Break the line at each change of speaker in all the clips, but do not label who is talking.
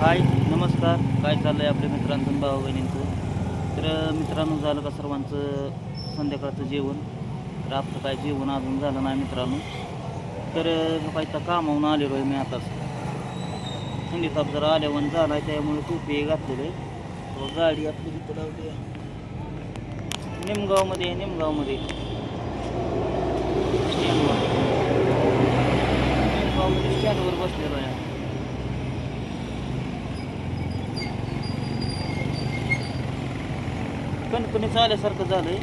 हाय नमस्कार. काय चाललं आहे आपल्या मित्रांचं भाऊ बहिणींचं. तर मित्रांनो, झालं का सर्वांचं संध्याकाळचं जेवण? तर आपलं काय जेवण अजून झालं नाही मित्रांनो. तर काही कामावून आलेलो आहे मी आताच. थंडी ताप जरा आल्यावर झाला आहे, त्यामुळे टोपी घातलेलं आहे. गाडी आपली तिथं लावली आहे निमगावमध्ये स्टँडवर बसलेलो आहे. कणकणीच आल्यासारखं झालंय.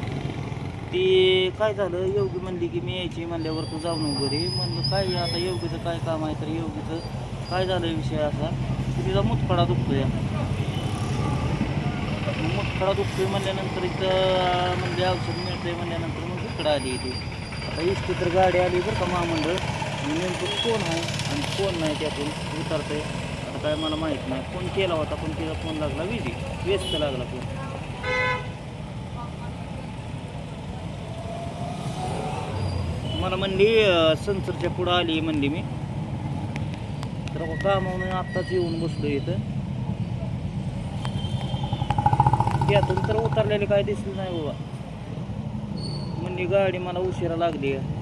ती काय झालं, योगी म्हणली की मी यायची म्हणल्यावर तू जाऊ नको घरी. म्हणलं काय आता योगीचं काय काम आहे. तर योगीचं काय झालं विषय असा की तिचा मुतखडा दुखतोय. मुतखडा दुखतोय म्हणल्यानंतर इथं म्हणजे औषध मिळतंय म्हणल्यानंतर मग इकडं आली ती. आता इष्टी तर गाडी आली बरं का महामंडळ. नेमकं कोण आहे आणि कोण नाही त्यातून उतरतंय आता काय मला माहीत नाही. फोन केला होता पण तिचा फोन लागला व्यस्त लागला फोन. मला म्हणली संसरच्या पुढं आली म्हणली मी. तर कामावून आत्ताच येऊन बसलो इथं. त्यातून तर उतरलेले काय दिसलं नाही बाबा. म्हणली गाडी मला उशिरा लागली आहे.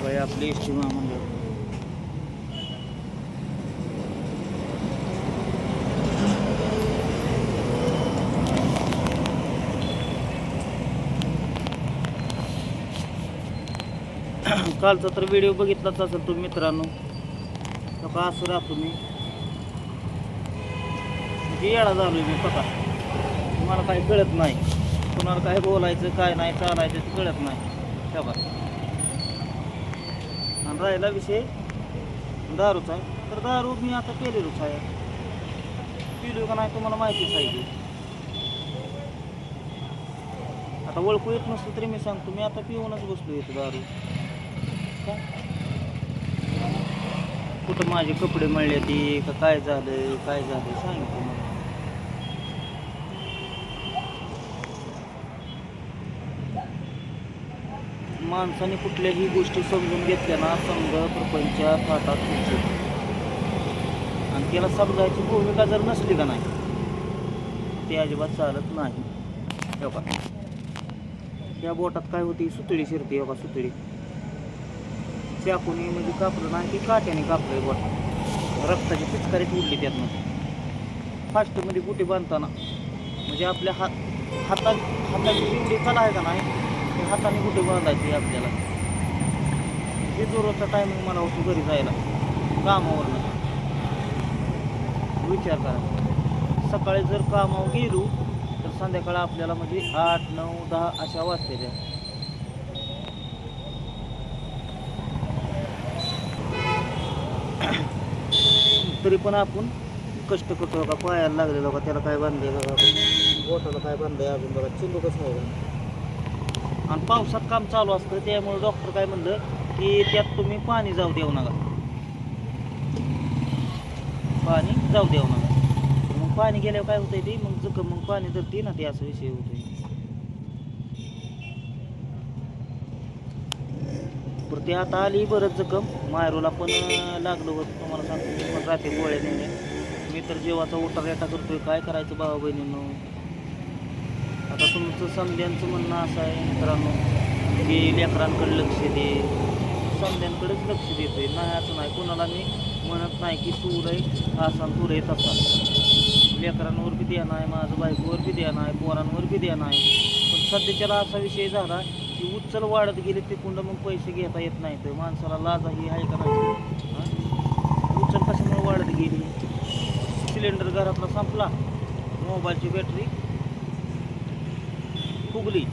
बाई आपली एस महामंडळ. कालचा तर व्हिडिओ बघितलाच असेल तुम्ही मित्रांनो. का असं राहतो मी म्हणजे येडा झालो मी बघा. तुम्हाला काही कळत नाही, कुणाला काय बोलायचं काय नाही चालायचं ते कळत नाही बघा. आणि राहिला विषय दारूचा आहे, तर दारू मी आता पेलेलोच आहे. पिलो का नाही तुम्हाला माहितीच आहे की. आता ओळखू येत नसतं तरी मी सांगतो, मी आता पिऊनच बसलो येतो दारू. कुठं माझे कपडे मळले ती का काय झालं सांगितलं मला. माणसाने कुठल्याही गोष्टी समजून घेतल्या ना समजा प्रपंचात हातात तुमची. आणि त्याला समजायची भूमिका जर नसली का नाही ते अजिबात चालत नाही. बघा त्या बोटात काय होती, सुतळी शिरते बघा. सुतळी चाकूने म्हणजे कापलं नाही की काट्याने कापलंय बोट. रक्ताची पिचकारी उडली त्यातनं. फास्टमध्ये कुठे बांधताना म्हणजे आपल्या हाताची जेवढी कला आहे का नाही ते हाताने कुठे बांधायची आपल्याला. हे जोराचा टायमिंग मला होतो घरी जायला कामावरनं. विचार करा, सकाळी जर कामावर गेलो तर संध्याकाळी आपल्याला म्हणजे 8, 9, 10 अशा वाजते त्या. तरी पण आपण कष्ट करतो का. पायाला लागलेलं का, त्याला काय बांधले बघा, बोटाला काय बांधलंय अजून बघा, चिंदू कसं नाही बघा. आणि पावसात काम चालू असतं त्यामुळे डॉक्टर काय म्हणलं की त्यात तुम्ही पाणी जाऊ देऊ नका. पाणी जाऊ देऊ नका. मग पाणी गेल्यावर काय होतंय ते मग जखम मग पाणी धरते ना, ते असा विषय होतोय. तर ते आता आली बरंच जखम. मायरूला पण लागलं होतं तुम्हाला सांगतो. मी पण रात्री गोळ्या नेल्या. मी तर जेवाचा उठारेटा करतोय. काय करायचं भावा बहिणींनो. आता तुमचं समध्यांचं म्हणणं असं आहे मित्रांनो की लेकरांकडे लक्ष दे. समध्यांकडेच लक्ष देतोय नाही असं नाही. कोणाला मी म्हणत नाही की तू रे असा तू रे तसा. लेकरांवर बी द्या नाही, माझं बायकोवर बी द्या नाही, पोरांवर बी द्या नाही. पण सध्याच्याला असा विषय झाला की उच्चल वाढत गेले ते कुंड मग पैसे घेता येत नाही. तर माणसाला लाजा ही आहे का नाही. उच्चल कशामुळे वाढत गेली. सिलेंडर घरातला संपला, मोबाईलची बॅटरी फुगली,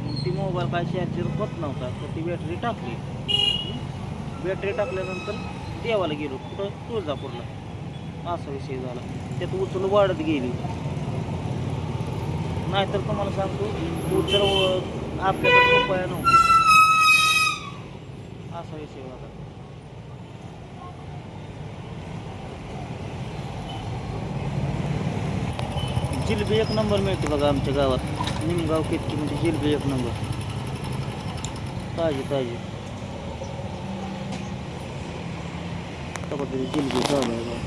मग ती मोबाईल काय चार्जर होत नव्हता तर ती बॅटरी टाकली. बॅटरी टाकल्यानंतर देवाला गेलो कुठं, तुळजापूरला. असा विषय झाला. त्यात उचल वाढत गेली. नाहीतर तुम्हाला सांगतो उचल आपल्याकडे उपाय नव्हते. असा विषय होता. जिलेबी एक नंबर मिळते बघा आमच्या गावात. निमगाव केतकी म्हणजे जिलेबी एक नंबर. ताजी ताजी. मस्त पद्धती जिलबी चालू आहे बघा.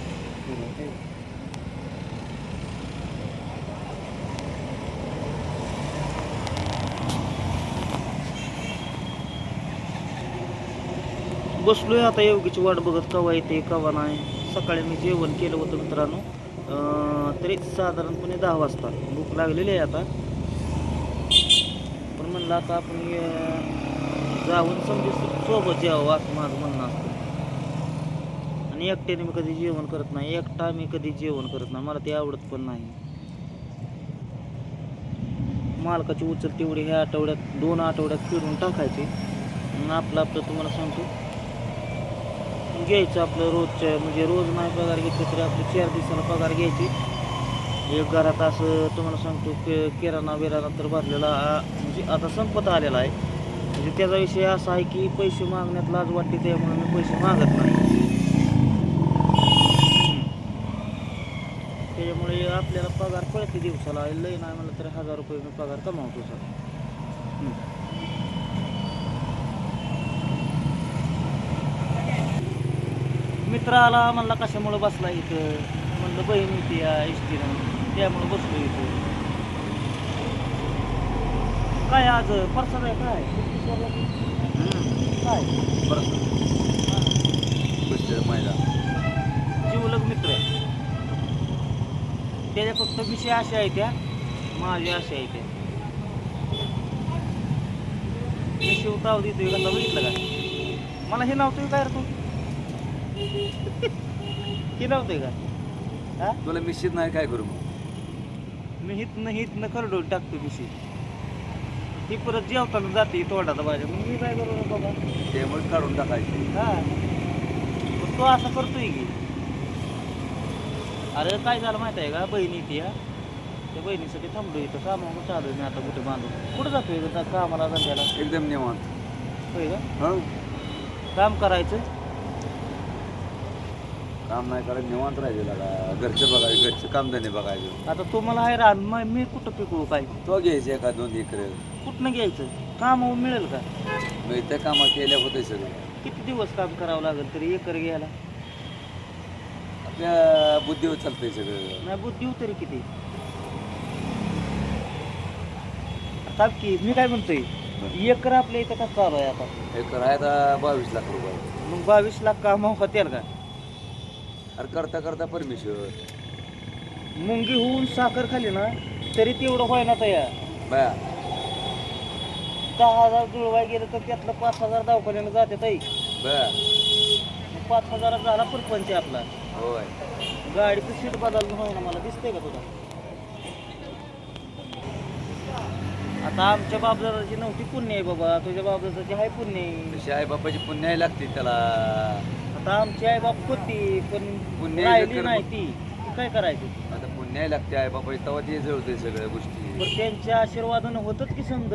बसलोय आता योगीची वाट बघत कवा येते कवा नाही. सकाळी मी जेवण केलं होतं मित्रांनो, तरी साधारणपणे 10 वाजता. भूक लागलेली आहे आता, पण म्हणलं आता आपण जाऊन समजे सोबत जेवावं असं माझं म्हणणं असतं. आणि एकट्याने मी कधी जेवण करत नाही, एकटा मी कधी जेवण करत नाही, मला ते आवडत पण नाही. मालकाची उचल तेवढी ह्या आठवड्यात 2 आठवड्यात फिरून टाकायची. आपलं तुम्हाला सांगतो घ्यायचं आपलं रोजच्या, म्हणजे रोज नाही पगार घेतलं तरी आपलं 4 दिवसाला पगार घ्यायची. एक घरात असं तुम्हाला सांगतो किराणा बिराणा तर भरलेला म्हणजे आता संपत आलेला आहे. म्हणजे त्याचा विषय असा आहे की पैसे मागण्यात लाज वाटते, त्यामुळे मी पैसे मागत नाही. त्याच्यामुळे आपल्याला पगार पडते दिवसाला, लय नाही म्हणलं तरी 1000 रुपये मी पगार कमावतो सर. मित्र आला म्हणला कशामुळं बसला इथं, म्हणलं बहीण होती या एसटीनं, त्यामुळं बसलो इथं. काय आज परसाद आहे काय काय जीवलग मित्र आहे. त्याच्या फक्त विषय असे आहे त्या, माझे असे आहे त्या. मी शिवताव देतोय का बघितलं का, मला हे नव्हतं काय रे तू हे नव्हते का हा,
तुला मिश्चित नाही काय करू मग.
मी हितनं खरडून टाकतो मिशी, ती परत जेवताना जाते तोंडाचा भाज्या, मग मी काय करू बाबा,
त्यामुळे काढून टाकायचे.
हा पण तो असा करतोय की. अरे काय झालं माहिती आहे का, बहिणी ती त्या बहिणीसाठी थांबलो इथं, कामावर चालू आहे मी आता कुठे बांधून. कुठं जातोय कामाला धंद्याला?
एकदम निवांत.
होय का,
हं
काम करायचं,
काम नाही करायचं, निवांत राहायचं लागा. घरचं बघायचं, घरचं कामधंदे बघायचं.
आता तुम्हाला आहे रान, मग मी कुठं पिकवू काय,
तो घ्यायचं 1-2 एकर.
कुठनं घ्यायचं, काम मिळेल का?
मग त्या कामा केल्या होते सगळं.
किती दिवस काम करावं लागेल तरी एकर घ्यायला?
आपल्या बुद्धीवर चालतंय सगळं.
नाही बुद्धी तरी किती आता की मी काय म्हणतोय, एकर आपल्या इथं का चालू आहे आता?
एकर आहे आता 22 लाख रुपये.
मग 22 लाख काम होतील का?
अरे करता करता परमेश्वर.
मुंगी होऊन साखर खाली ना तरी तेवढं व्हायला तयार.
बया
10,000 जुळवाय गेलं तर त्यातलं 5,000 दवाखान्याला जाते ताई.
बया
5,000 झाला परपंच आपला.
होय.
गाडीचं सीट बदलून होईना, मला दिसतंय का तुला? आता आमच्या बापदादाची नव्हती पुण्य आहे बाबा, तुझ्या बापदादाची आहे पुण्य आहे.
तशी आई बापाची पुण्याही लागते त्याला.
आता आमची आई बाप होती पण
पुण्य
राहिली नाही ती काय करायचं.
आता पुण्याही लागते आई बापाची, तेव्हा ते जुळते सगळ्या गोष्टी.
पण त्यांच्या आशीर्वादानं होतच की समज.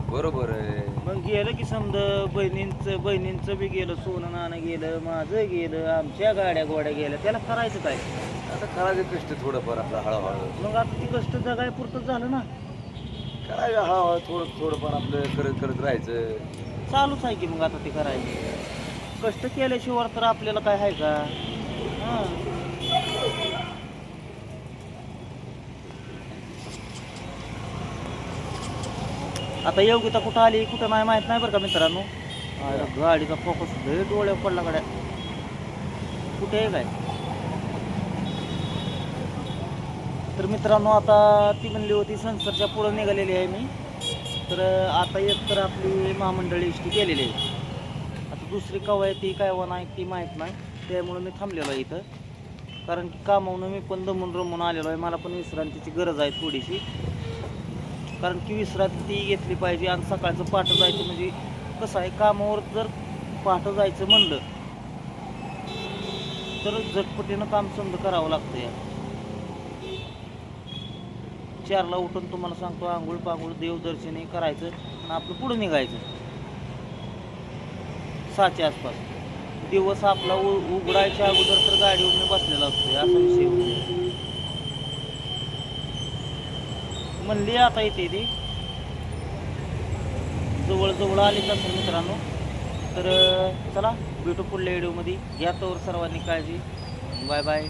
बरोबर आहे.
मग गेलं की समज, बहिणींचं बी गेलं, सोनं नाणं गेलं, माझं गेलं, आमच्या गाड्या गोड्या गेल्या, त्याला करायचं काय?
आता करायचं कष्ट थोडंफार आपलं हळूहळू.
मग आता ती कष्ट जगाय पुरतं झालं ना,
करायचं हळूहळू थोडंफार आपलं करत राहायचं.
चालूच आहे की. मग आता ते करायचं, कष्ट केल्याशिवाय तर आपल्याला काय आहे का? हां आता योगिता कुठं आली कुठं नाही माहित नाही बरं का मित्रांनो. गाडीचा फोकस लय डोळ्या पडला गाड्या, कुठे आहे काय. तर मित्रांनो आता ती म्हणली होती संसारच्या पुढं निघालेली आहे मी. तर आता एक तर आपली महामंडळी एसटी केलेली आहे. आता दुसरी कवा आहे ती काय नाही ती माहीत नाही, त्यामुळं मी थांबलेलो आहे इथं. कारण की कामावून मी पण दमून रमून आलेलो आहे, मला पण विश्रांतीची गरज आहे थोडीशी. कारण की विश्रांती घेतली पाहिजे. आणि सकाळचं पहाटं जायचं म्हणजे कसं आहे, कामावर जर पहाटं जायचं म्हणलं तर झटपटीनं काम समज करावं लागतं. या 4ला उठून तुम्हाला सांगतो आंघोळ पांघोळ देवदर्शनही करायचं आणि आपलं पुढं निघायचं 6च्या आसपास. दिवस आपला उघडायच्या अगोदर तर गाडीवर मी बसलेला असतो, असा विषय होतो. म्हणली आता येते ती जवळ आली का मित्रांनो. तर चला भेटू पुढल्या व्हिडिओमध्ये. घ्या तोवर सर्वांनी काळजी. Bye bye.